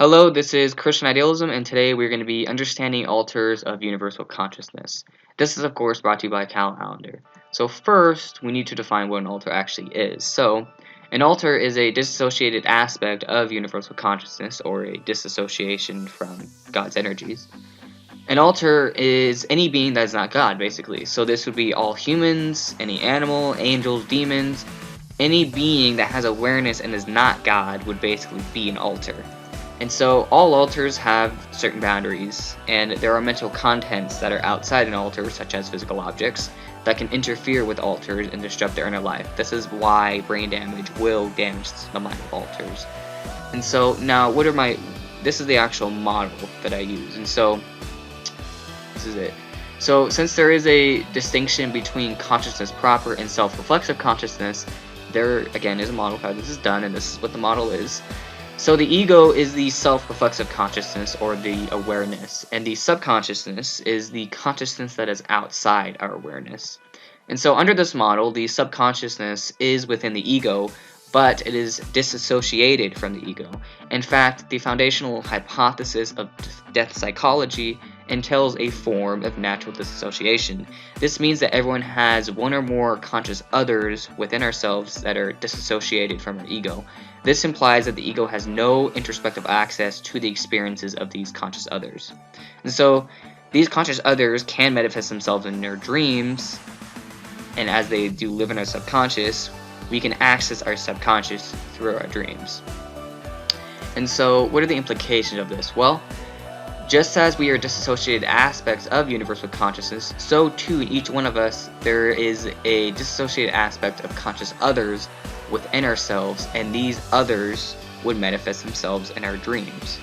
Hello, this is Christian Idealism, and today we're going to be understanding altars of universal consciousness. This is, of course, brought to you by Cal Allender. So first, we need to define what an altar actually is. So, an altar is a dissociated aspect of universal consciousness, or a dissociation from God's energies. An altar is any being that is not God, basically. So this would be all humans, any animal, angels, demons. Any being that has awareness and is not God would basically be an altar. And so all altars have certain boundaries, and there are mental contents that are outside an altar, such as physical objects, that can interfere with altars and disrupt their inner life. This is why brain damage will damage the mind of altars. And so now, this is the actual model that I use, and so this is it. So since there is a distinction between consciousness proper and self-reflexive consciousness, there again is a model of how this is done, and this is what the model is. So the ego is the self-reflexive consciousness, or the awareness, and the subconsciousness is the consciousness that is outside our awareness. And so under this model, the subconsciousness is within the ego, but it is disassociated from the ego. In fact, the foundational hypothesis of death psychology entails a form of natural disassociation. This means that everyone has one or more conscious others within ourselves that are disassociated from our ego. This implies that the ego has no introspective access to the experiences of these conscious others. And so these conscious others can manifest themselves in their dreams, and as they do live in our subconscious, we can access our subconscious through our dreams. And so what are the implications of this? Well, just as we are disassociated aspects of universal consciousness, so too in each one of us there is a disassociated aspect of conscious others within ourselves, and these others would manifest themselves in our dreams.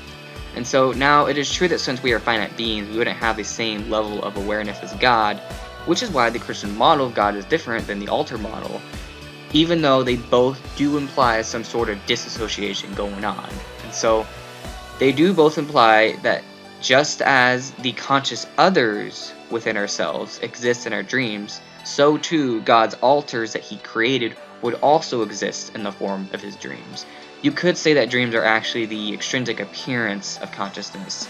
And so now it is true that since we are finite beings, we wouldn't have the same level of awareness as God, which is why the Christian model of God is different than the altar model, even though they both do imply some sort of disassociation going on. And so they do both imply that just as the conscious others within ourselves exist in our dreams, so too God's altars that He created would also exist in the form of His dreams. You could say that dreams are actually the extrinsic appearance of consciousness,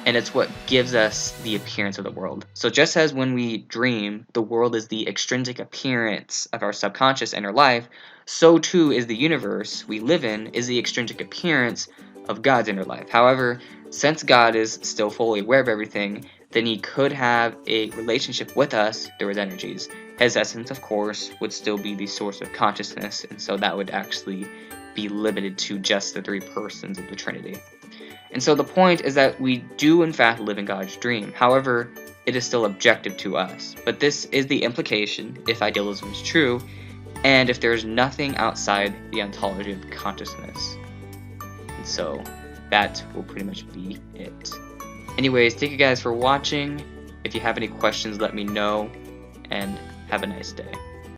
and it's what gives us the appearance of the world. So just as when we dream, the world is the extrinsic appearance of our subconscious inner life, so too is the universe we live in is the extrinsic appearance of God's inner life. However, since God is still fully aware of everything, then He could have a relationship with us through His energies. His essence, of course, would still be the source of consciousness, and so that would actually be limited to just the three persons of the Trinity. And so the point is that we do in fact live in God's dream. However, it is still objective to us. But this is the implication if idealism is true, and if there is nothing outside the ontology of consciousness. And so that will pretty much be it. Anyways, thank you guys for watching. If you have any questions, let me know, and have a nice day.